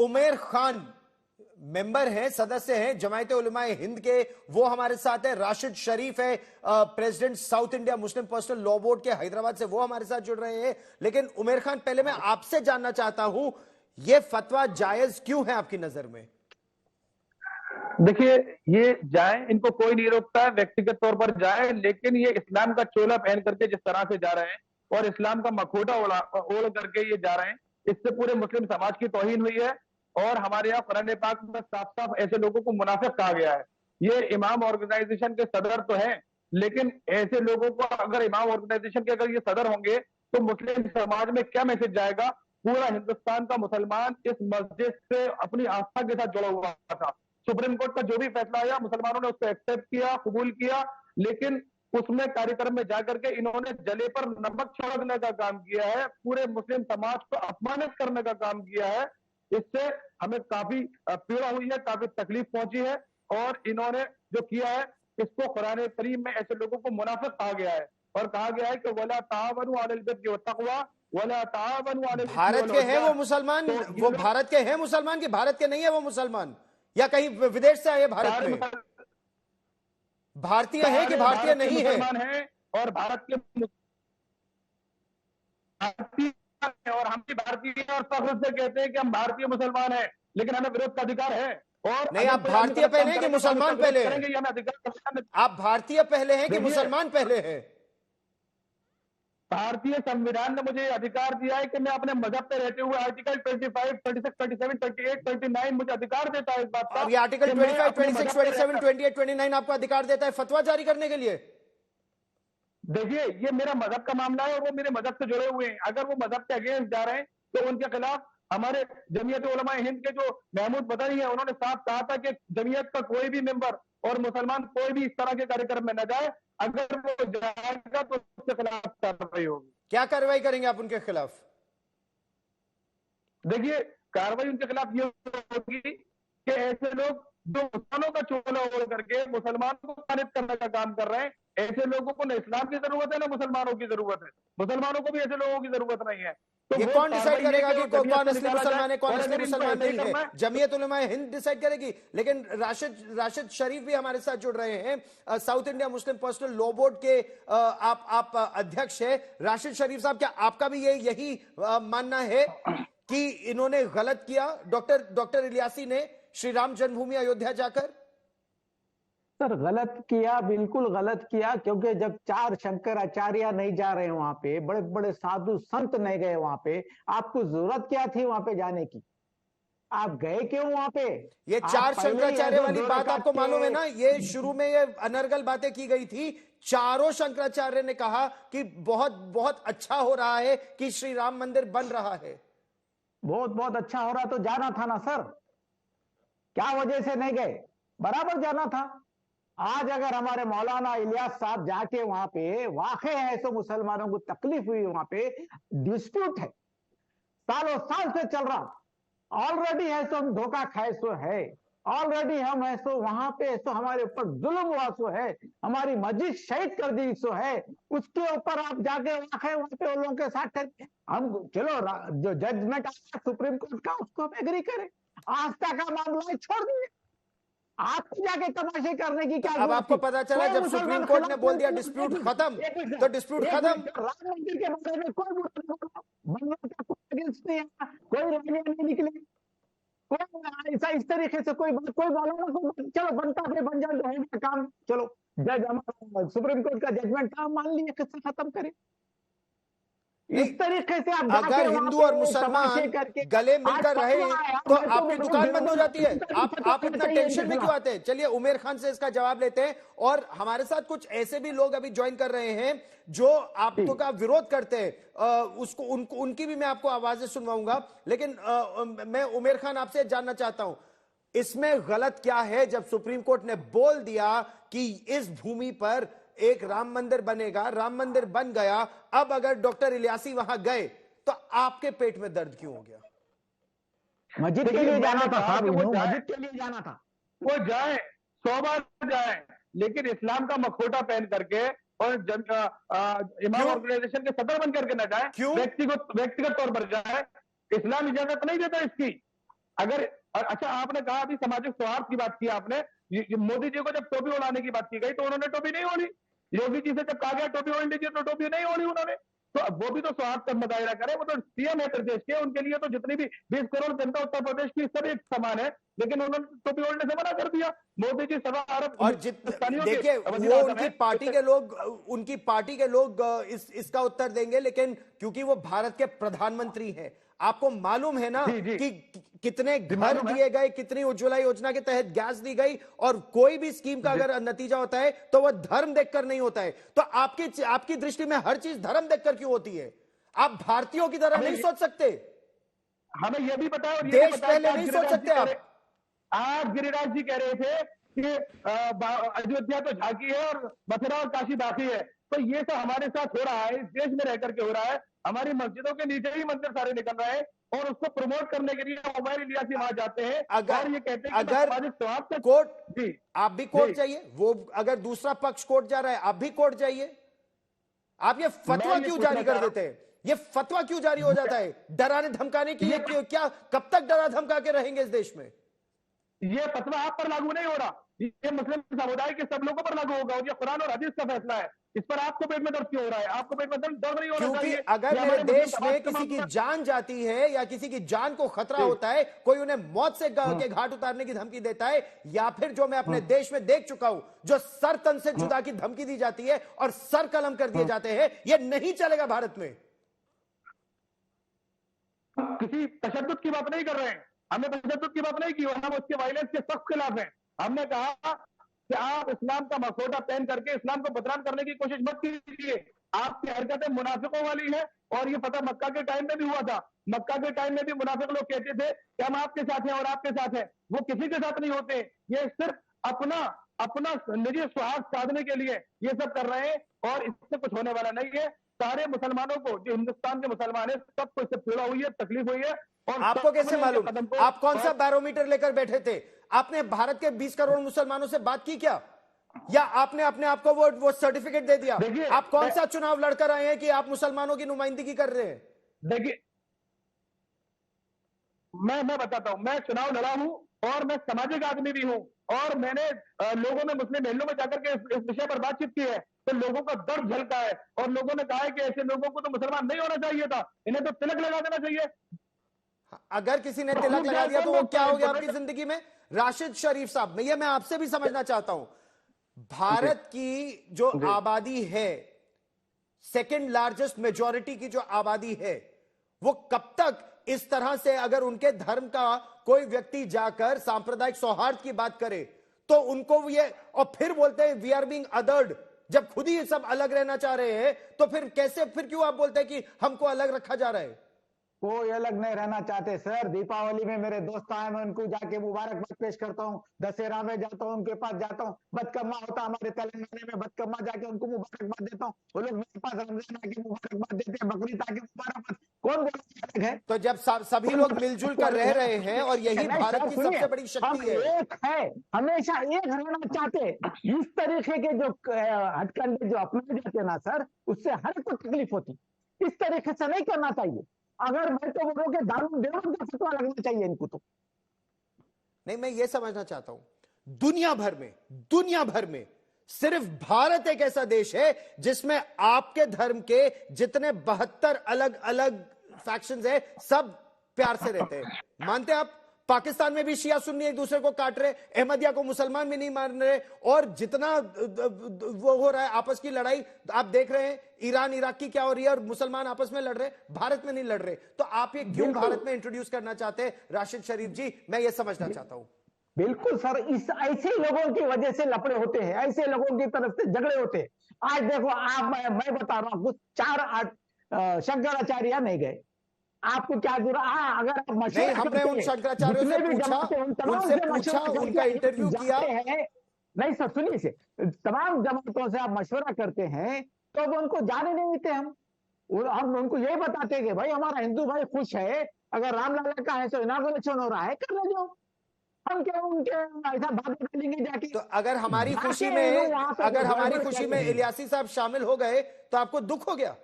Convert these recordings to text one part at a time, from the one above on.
उमेर Khan member हैं, सदस्य हैं जमायत उलमाए हिंद के, वो हमारे साथ है। राशिद शरीफ है president south India Muslim personal law board के हैदराबाद से, वो हमारे साथ जुड़ रहे हैं। लेकिन उमेर खान, पहले मैं आपसे जानना चाहता हूं, ये फतवा जायज क्यों है आपकी नजर में? देखिए, ये जाए, इनको कोई नहीं रोकता है, व्यक्तिगत तौर पर जाए, लेकिन ये इस्लाम का चोला पहन करके जिस तरह से जा रहे हैं और इस्लाम का मखोटा ओढ़ करके ये जा रहे हैं, इससे पूरे मुस्लिम समाज की तौहीन हुई है। और हमारे यहाँ कुरान पाक में साफ साफ ऐसे लोगों को मुनाफिक कहा गया है। ये इमाम ऑर्गेनाइजेशन के सदर तो हैं, लेकिन ऐसे लोगों को, अगर इमाम ऑर्गेनाइजेशन के अगर ये सदर होंगे तो मुस्लिम समाज में क्या मैसेज जाएगा? पूरा हिंदुस्तान का मुसलमान इस मस्जिद से अपनी आस्था के साथ जुड़ा हुआ था। सुप्रीम कोर्ट का जो भी फैसला आया, मुसलमानों ने उसको एक्सेप्ट किया, कबूल किया, लेकिन उसमें कार्यक्रम में जाकर के इन्होंने जले पर नमक छिड़कने का काम किया है, पूरे मुस्लिम समाज को अपमानित करने का काम किया है। इससे हमें काफी पीड़ा हुई है, काफी तकलीफ पहुंची है। और इन्होंने जो किया है, इसको कुरान करीम में ऐसे लोगों को मुनाफिक कहा गया है और कहा गया है कि वला तावनु अलल बिर्रि वत्तक़वा वला तावनु अलल इस्मि भारत के हैं वो मुसलमान, वो भारत के हैं मुसलमान कि भारत के नहीं है वो मुसलमान, या कहीं विदेश से आए भारत में? भारतीय है कि भारतीय नहीं है? और भारत के भारतीय, और हम भी भारतीय हैं और फख्र से कहते हैं कि हम भारतीय मुसलमान हैं, लेकिन हमें विरोध का अधिकार है। और नहीं, आप भारतीय पहले हैं कि मुसलमान पहले हैं? आप भारतीय पहले हैं कि मुसलमान पहले हैं? भारतीय संविधान ने मुझे अधिकार दिया है कि मैं अपने मजहब पे रहते हुए आर्टिकल 25, 26, 27, 28, 29 मुझे अधिकार देता है इस बात का। ये आर्टिकल 25, 26, 27, 28, 29 आपको अधिकार देता है फतवा जारी करने के लिए? देखिए, ये मेरा मजहब का मामला है और वो मेरे मजहब से जुड़े हुए हैं। अगर वो मजहब के अगेंस्ट जा रहे हैं तो उनके खिलाफ हमारे जमीयत उलमा हिंद के जो महमूद मदनी है, उन्होंने साफ कहा था कि जमीयत का कोई भी मेंबर और मुसलमान कोई भी इस तरह के कार्यक्रम में न जाए। अगर वो जाएगा तो उसके खिलाफ कार्रवाई होगी। क्या कार्रवाई करेंगे आप उनके खिलाफ? देखिए, कार्रवाई उनके खिलाफ ये होगी कि ऐसे लोग जो मुसलमानों का चोला ओढ़ करके मुसलमानों को खारिज करने का काम कर रहे हैं, ऐसे लोगों को न इस्लाम की जरूरत है, न मुसलमानों की जरूरत है। मुसलमानों को भी ऐसे लोगों की जरूरत नहीं है। तो ये कौन डिसाइड करेगा कि कौन असली मुसलमान है, कौन असली मुसलमान नहीं है? जमीयत उलमा हिंद डिसाइड करेगी। लेकिन राशिद शरीफ भी हमारे साथ जुड़ रहे हैं, south India Muslim personal law board के आप अध्यक्ष है। राशिद शरीफ साहब, क्या आपका भी यही मानना है कि इन्होंने गलत किया, डॉक्टर इलियासी ने, श्री राम जन्मभूमि अयोध्या जाकर? सर, गलत किया, बिल्कुल गलत किया, क्योंकि जब 4 शंकराचार्य नहीं जा रहे हैं वहां पे, बड़े बड़े साधु संत नहीं गए वहां पे, आपको जरूरत क्या थी वहां पे जाने की? आप गए क्यों वहां पे? ये 4 शंकराचार्य वाली बात आपको मालूम है ना? ये शुरू में ये अनर्गल बातें की गई थी। चारों शंकराचार्य ने कहा कि बहुत बहुत अच्छा हो रहा है कि श्री राम मंदिर बन रहा है। बहुत बहुत अच्छा हो रहा तो जाना था ना सर, क्या वजह से नहीं गए? बराबर जाना था। आज अगर हमारे मौलाना इलियास साहब जाके वहां पे, वाकई है तो मुसलमानों को तकलीफ हुई, वहां पे डिस्प्यूट है, सालों साल से चल रहा, ऑलरेडी है सो हम धोखा खाए सो है, ऑलरेडी हम है सो वहां पे सो हमारे ऊपर जुल्म हुआ सो है, हमारी मस्जिद शहीद कर दी सो है, उसके ऊपर आप जाके वहां पे लोगों के साथ हम चलो जो जजमेंट आया सुप्रीम कोर्ट का उसको हम एग्री करें, आस्था का मामला छोड़ दिए, आपको जाके तमाशे करने की क्या? अब आपको पता चला जब सुप्रीम कोर्ट ने बोल दिया डिस्प्यूट खत्म, तो डिस्प्यूट खत्म। राम मंदिर के बारे में कोई अगेंस्ट नहीं है, कोई रैली नहीं निकले, कोई ऐसा इस तरीके से कोई मौलाना को चलो बनता है बन जाए तो होगा काम, चलो जज हमारा सुप्रीम कोर्ट का जजमेंट था, मान लिया, किससे खत्म करे? इस तरीके से आप अगर हिंदू और मुसलमान गले मिलकर रहे तो आपकी दुकान बंद हो जाती है। आप इतना टेंशन में क्यों आते हैं? चलिए उमेर खान से इसका जवाब लेते हैं। और हमारे साथ कुछ ऐसे भी लोग अभी ज्वाइन कर रहे हैं जो आपको का विरोध करते हैं, उनकी भी मैं आपको आवाजें सुनवाऊंगा। लेकिन मैं उमेर खान आपसे जानना चाहता हूं, इसमें गलत क्या है जब सुप्रीम कोर्ट ने बोल दिया कि इस भूमि पर एक राम मंदिर बनेगा, राम मंदिर बन गया, अब अगर डॉक्टर इलियासी वहां गए तो आपके पेट में दर्द क्यों हो गया? मस्जिद के लिए जाना था साहब, मस्जिद के लिए जाना था, वो जाए 100 बार जाए, लेकिन इस्लाम का मखोटा पहन करके और इमाम ऑर्गेनाइजेशन के सदर बन करके न जाए, क्यों? व्यक्तिगत तौर पर जाए, इस्लाम इजाजत नहीं देता इसकी। अगर अच्छा, आपने कहा अभी सामाजिक सौहार्द की बात की आपने, मोदी जी को जब टोपी उड़ाने की बात की गई तो उन्होंने टोपी नहीं ओढ़ी। योगी जी से जब कहा गया टोपी ओढ़ लीजिए तो टोपी नहीं ओढ़ी उन्होंने। तो अब वो भी तो सौहार्द का मुजाहिरा करें, वो तो सीएम है प्रदेश के, उनके लिए तो जितनी भी 20 करोड़ जनता उत्तर प्रदेश की सब एक समान है, लेकिन उन्होंने टोपी ओढ़ने से मना कर दिया। मोदी जी 1.25 अरब और देखिए वो उनकी पार्टी के लोग इसका उत्तर देंगे, लेकिन क्योंकि वो भारत के प्रधानमंत्री हैं, आपको मालूम है ना जी, जी। कि कितने घर दिए गए, कितनी उज्ज्वला योजना के तहत गैस दी गई, और कोई भी स्कीम का अगर नतीजा होता है तो वह धर्म देखकर नहीं होता है। तो आपकी दृष्टि में हर चीज धर्म देखकर क्यों होती है? आप भारतीयों की तरह नहीं सोच सकते? हमें यह भी पता है और देश पहले नहीं सोच सकते आप? आज गिरिराज जी कह रहे थे कि अयोध्या तो झांकी है और मथुरा और काशी बाकी है। तो ये सब हमारे साथ हो रहा है, इस देश में रह करके हो रहा है। हमारी मस्जिदों के नीचे ही मंदिर सारे निकल रहे हैं और उसको प्रमोट करने के लिए उमर इलियासी वहां जाते हैं और ये कहते हैं कि अगर सामाजिक सौहार्द का कोर्ट, जी आप भी कोर्ट जाइए, वो अगर दूसरा पक्ष कोर्ट जा रहा है आप भी कोर्ट जाइए। आप ये फतवा क्यों जारी कर देते हैं? ये फतवा क्यों जारी हो जाता है? डराने धमकाने के लिए क्या कब तक डरा धमका के रहेंगे इस देश में? ये फतवा आप पर लागू नहीं हो रहा, ये मुस्लिम समुदाय के सब लोगों पर लागू होगा और ये कुरान और हदीस का फैसला है। इस पर आपको पेट में दर्द क्यों हो रहा है? आपको पेट में दर्द नहीं होना चाहिए? क्योंकि अगर मेरे देश में किसी की जान जाती है या किसी की जान को खतरा होता है, कोई उन्हें मौत से के घाट उतारने की धमकी देता है, या फिर जो मैं अपने देश में देख चुका हूं, जो सर तन से जुदा की धमकी दी जाती है और सर कलम कर दिए जाते हैं, यह नहीं चलेगा भारत में। किसी तशद्दुद की बात नहीं कर रहे हैं, हमने तशद्दुद की बात नहीं की, हम उसके वायलेंस के सख्त खिलाफ हैं। हमने कहा कि आप इस्लाम का मखौटा पहन करके इस्लाम को बदनाम करने की कोशिश मत कीजिए। आपकी हरकतें मुनाफिकों वाली है और ये पता मक्का के टाइम में भी हुआ था। मक्का के टाइम में भी मुनाफिक लोग कहते थे कि हम आपके साथ हैं और आपके साथ हैं, वो किसी के साथ नहीं होते। ये सिर्फ अपना निजी स्वार्थ साधने के लिए ये सब कर रहे हैं और इससे कुछ होने वाला नहीं है। सारे मुसलमानों को, जो हिंदुस्तान के मुसलमान है, सबको इससे पीड़ा हुई है, तकलीफ हुई है। और आपको कैसे मालूम? आप कौन सा बैरोमीटर लेकर बैठे थे? आपने भारत के 20 करोड़ मुसलमानों से बात की क्या, या आपने अपने आप को वो सर्टिफिकेट दे दिया? आप कौन सा चुनाव लड़कर आए हैं कि आप मुसलमानों की नुमाइंदगी कर रहे हैं? देखिए, मैं बताता हूं, मैं चुनाव लड़ा हूं और मैं सामाजिक आदमी भी हूं और मैंने लोगों में, मुस्लिम महलों में जाकर के इस विषय पर बातचीत की है, तो लोगों का दर्द झलका है और लोगों ने कहा है कि ऐसे लोगों को तो मुसलमान नहीं होना चाहिए था, इन्हें तो तिलक लगा देना चाहिए। अगर किसी ने तिलक लगा दिया तो वो क्या हो गया आपकी जिंदगी में? राशिद शरीफ साहब, मैं आपसे भी समझना चाहता हूं, भारत की जो आबादी है, सेकंड लार्जेस्ट मेजॉरिटी की जो आबादी है, वो कब तक इस तरह से, अगर उनके धर्म का कोई व्यक्ति जाकर सांप्रदायिक सौहार्द की बात करे तो उनको ये, और फिर बोलते हैं वी आर बीइंग अदर्ड, जब खुद ही सब अलग रहना चाह रहे हैं तो फिर कैसे, फिर क्यों आप बोलते हैं कि हमको अलग रखा जा रहा है? कोई अलग नहीं रहना चाहते सर। दीपावली में मेरे दोस्त आए, मैं उनको जाके मुबारकबाद पेश करता हूँ। दशहरा में जाता हूँ, उनके पास जाता हूँ। बदकम्मा होता हमारे तेलंगाना में, बदकम्मा जाके उनको मुबारकबाद देता हूँ। वो लोग मेरे पास रमजान आके मुबारकबाद देते हैं, बकरीद आके मुबारकबाद। कौन बोला अलग है? तो जब सभी लोग मिलजुल कर रह रहे हैं, और यही भारत की सबसे बड़ी शक्ति है, एक है, हमेशा एक रहना चाहते। इस तरीके के जो हथकंडे जो अपनाए जाते ना सर, उससे हर को तकलीफ होती। इस तरीके से नहीं करना चाहिए। अगर मैं तो बोलूं कि दारू देवों का फतवा लगना चाहिए इनको तो। नहीं, मैं ये समझना चाहता हूं, दुनिया भर में सिर्फ भारत एक ऐसा देश है जिसमें आपके धर्म के जितने 72 अलग अलग फैक्शंस है, सब प्यार से रहते हैं। मानते हैं आप? पाकिस्तान में भी शिया सुन्नी एक दूसरे को काट रहे, अहमदिया को मुसलमान भी नहीं मान रहे, और जितना वो हो रहा है आपस की लड़ाई आप देख रहे हैं, ईरान इराक की क्या हो रही है, और मुसलमान आपस में लड़ रहे, भारत में नहीं लड़ रहे। तो आप ये क्यों भारत में इंट्रोड्यूस करना चाहते हैं? राशिद शरीफ जी, मैं ये समझना चाहता हूं। बिल्कुल सर, इस ऐसे लोगों की वजह से लफड़े होते हैं, ऐसे लोगों की तरफ से झगड़े होते हैं। आज देखो आप, मैं बता रहा हूं, 4 शंकराचार्य नहीं गए, आपको क्या जरूरत? अगर आप नहीं, हमने उन शंकराचार्यों से पूछा, उनका इंटरव्यू किया है। नहीं सर, सुनिए से, तमाम जमातों से आप मशवरा करते हैं तो वो उनको जाने नहीं देते। हम उनको यही बताते हैं कि भाई हमारा हिंदू भाई खुश है, अगर रामलला का है तो इनागुरेशन हो रहा है, कर ले जाओ। हम क्या उनके ऐसा बात करेंगे जाके? तो अगर हमारी खुशी में इलियासी साहब शामिल हो गए तो आपको दुख हो गया?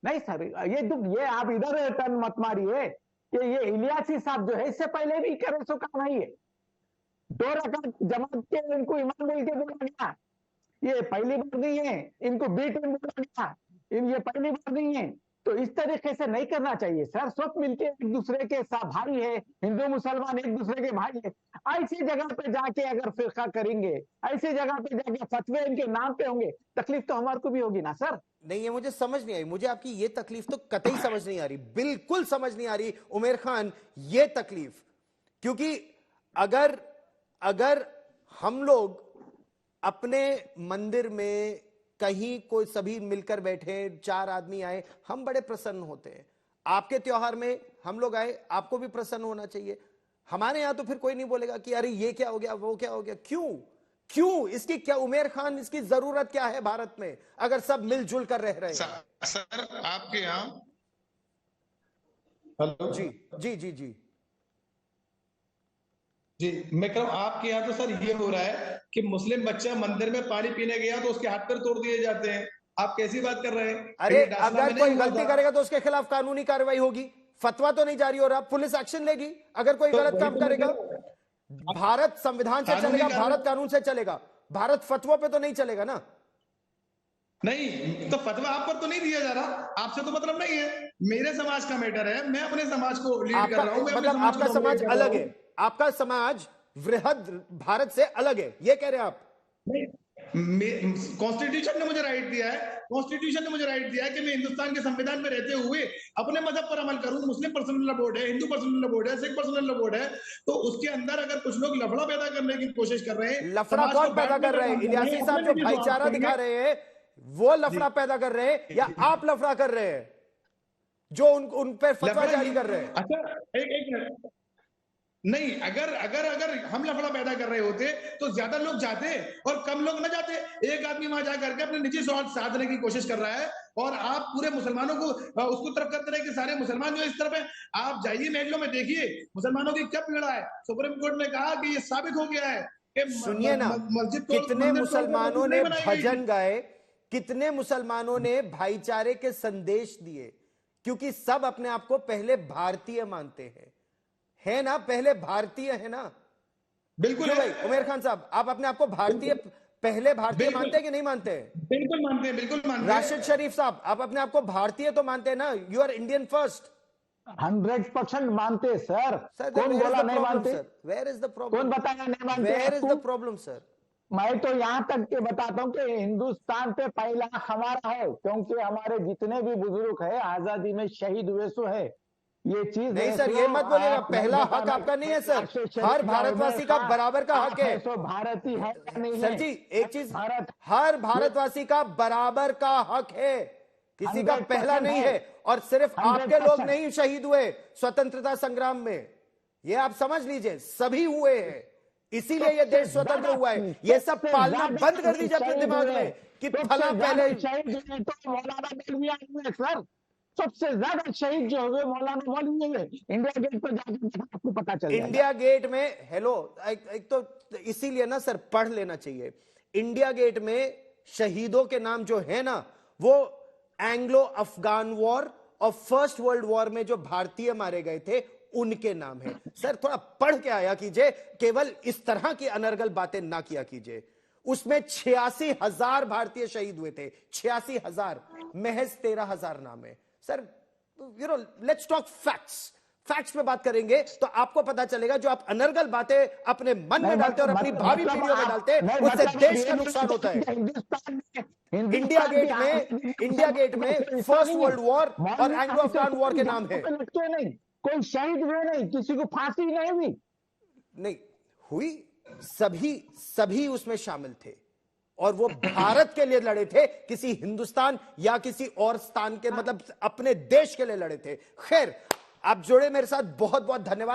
नहीं सर, ये दुख, ये आप इधर टर्न मत मारिए। कि ये इलियासी साहब जो है इससे पहले भी करे सो काम नहीं है। 2 रकात जमात के इनको इमाम बोल के बोला गया, ये पहली बार नहीं है। इनको बी टीम बोला गया, ये पहली बार नहीं है। तो इस तरीके से नहीं करना चाहिए सर। सब मिलके एक दूसरे के साथ भाई है, हिंदू मुसलमान एक दूसरे के भाई है। ऐसी जगह पे जाके अगर फिरका करेंगे, ऐसी जगह पे जाके फतवे इनके नाम पे होंगे, तकलीफ तो हमारे को भी होगी ना सर। नहीं, ये मुझे समझ नहीं आई। मुझे आपकी ये तकलीफ तो कतई समझ नहीं आ रही, बिल्कुल समझ नहीं आ रही उमेर खान, ये तकलीफ। क्योंकि अगर हम लोग अपने मंदिर में कहीं कोई सभी मिलकर बैठे, 4 आदमी आए, हम बड़े प्रसन्न होते हैं। आपके त्योहार में हम लोग आए, आपको भी प्रसन्न होना चाहिए। हमारे यहां तो फिर कोई नहीं बोलेगा कि अरे ये क्या हो गया, वो क्या हो गया। क्यों इसकी क्या, उमेर खान इसकी जरूरत क्या है भारत में, अगर सब मिलजुल कर रह रहे हैं। सर आपके यहाँ, हेलो जी जी जी जी जी, मैं कह रहा हूँ आपके यहाँ तो सर ये हो रहा है कि मुस्लिम बच्चा मंदिर में पानी पीने गया तो उसके हाथ पैर तोड़ दिए जाते हैं। आप कैसी बात कर रहे हैं? अरे ये डासना में अगर नहीं कोई हुआ गलती था। करेगा तो उसके खिलाफ कानूनी कार्रवाई होगी। फतवा तो नहीं जारी हो रहा, पुलिस एक्शन लेगी अगर कोई तो गलत वही काम तो मैं करेगा। कह रहा हूँ। भारत संविधान से कानूनी चलेगा, कार्रवाई- भारत कानून से चलेगा, भारत फतवा पे तो नहीं चलेगा ना। नहीं तो फतवा आप पर तो नहीं दिया जा रहा, आपसे तो मतलब नहीं है। मेरे समाज का मैटर है, मैं अपने समाज को लीड कर रहा हूँ, मैं अपने मतलब समाज आपका को समाज dominate कर रहा अलग हूँ। है, आपका समाज वृहद भारत से अलग है, ये कह रहे हैं आप। कॉन्स्टिट्यूशन ने मुझे राइट दिया है, कॉन्स्टिट्यूशन ने मुझे राइट दिया है कि मैं हिंदुस्तान के संविधान में रहते हुए अपने मजहब पर अमल करूं। मुस्लिम पर्सनल लॉ बोर्ड है, हिंदू पर्सनल लॉ बोर्ड है, सिख पर्सनल लॉ बोर्ड है। तो उसके अंदर अगर कुछ लोग लफड़ा पैदा करने की कोशिश कर रहे हैं, लफड़ा समाज कौन को पैदा बांटने कर का रहे हैं? काम कर इलियासी हैं, साहब अपने जो निजी भाईचारा स्वार्थ के दिखा लिए। रहे हैं, वो लफड़ा पैदा कर रहे हैं या आप लफड़ा कर रहे हैं जो उन पर फतवा लफड़ा जारी कर रहे हैं? अच्छा एक मिनट, नहीं, अगर अगर अगर हम लफड़ा पैदा कर रहे होते तो ज्यादा लोग जाते और कम लोग न जाते। एक आदमी वहां जाकर के अपने निजी स्वार्थ साधने की कोशिश कर रहा है और आप पूरे मुसलमानों को उसको तरफ करते रहे कि सारे मुसलमान जो इस तरफ है। आप जाइए महलों में, देखिए मुसलमानों की क्या पीड़ा है। सुप्रीम कोर्ट ने कहा कि ये साबित हो गया है कि सुनिए ना, मस्जिद कितने मुसलमानों ने नहीं बनाई गई। भजन गाए, कितने मुसलमानों ने भाईचारे के संदेश दिए, क्योंकि सब अपने आप को पहले भारतीय मानते हैं, है ना, पहले भारतीय है ना। बिल्कुल क्यों भाई उमेर खान साहब, आप अपने आप को भारतीय, पहले भारतीय बिल्कुल। मानते हैं कि नहीं मानते हैं? बिल्कुल मानते हैं, बिल्कुल मानते हैं। राशिद शरीफ साहब, आप अपने आप को भारतीय तो मानते हैं ना? You are Indian first. 100% मानते सर। सर कौन बोला नहीं मानते? Where is the problem? कौन बताया नहीं मानते? Where is the problem sir? मैं तो यहां तक के बताता हूं कि हिंदुस्तान पे पहला हक हमारा है, क्योंकि हमारे जितने भी बुजुर्ग है आजादी में शहीद हुए सो है। ये चीज नहीं सर, ये मत बोलिएगा, पहला हक आपका नहीं है सर, हर भारतवासी का बराबर का हक है। तो भारतीय है या नहीं सर है? जी एक चीज, भारत हर भारतवासी का बराबर का हक है, किसी का 100% पहला नहीं है। और सिर्फ आपके लोग नहीं शहीद हुए स्वतंत्रता संग्राम में, ये आप समझ लीजिए, सभी हुए हैं, इसीलिए ये देश स्वतंत्र हुआ है। ये सब पालना बंद कर दीजिए अपने दिमाग में कि फला पहले। शहीद हुए तो मौलाना मौलवी हुए सर। सबसे ज्यादा शहीद जो हुए मौलाना मौलवी हुए। इंडिया गेट पर जाकर आपको पता चल जाएगा। इंडिया गेट में, हेलो, एक तो इसीलिए ना सर पढ़ लेना चाहिए। इंडिया गेट में शहीदों के नाम जो है ना, वो एंग्लो अफगान वॉर और फर्स्ट वर्ल्ड वॉर में जो भारतीय मारे गए थे उनके नाम है। सर थोड़ा पढ़ के आया कीजिए, केवल इस तरह की अनर्गल बातें ना किया कीजिए। उसमें 86,000 भारतीय शहीद हुए थे, 86,000, महज 13,000 नाम है। Sir you know, let's talk facts. Facts पे बात करेंगे तो आपको पता चलेगा, जो आप अनर्गल बातें अपने मन में डालते हैं और अपनी भावी पीढ़ियों में डालते हैं, उससे देश का नुकसान होता है। इंडिया गेट में फर्स्ट वर्ल्ड वॉर और एंग्लो अफगान वॉर के नाम है। लटके नहीं, कोई शहीद हुए नहीं, किसी को फांसी नहीं हुई। नहीं हुई, सभी उसमें शामिल थे और वो भारत के लिए लड़े थे, किसी हिंदुस्तान या किसी और स्थान के, मतलब अपने देश के लिए लड़े थे। खैर, आप जुड़े मेरे साथ, बहुत बहुत धन्यवाद।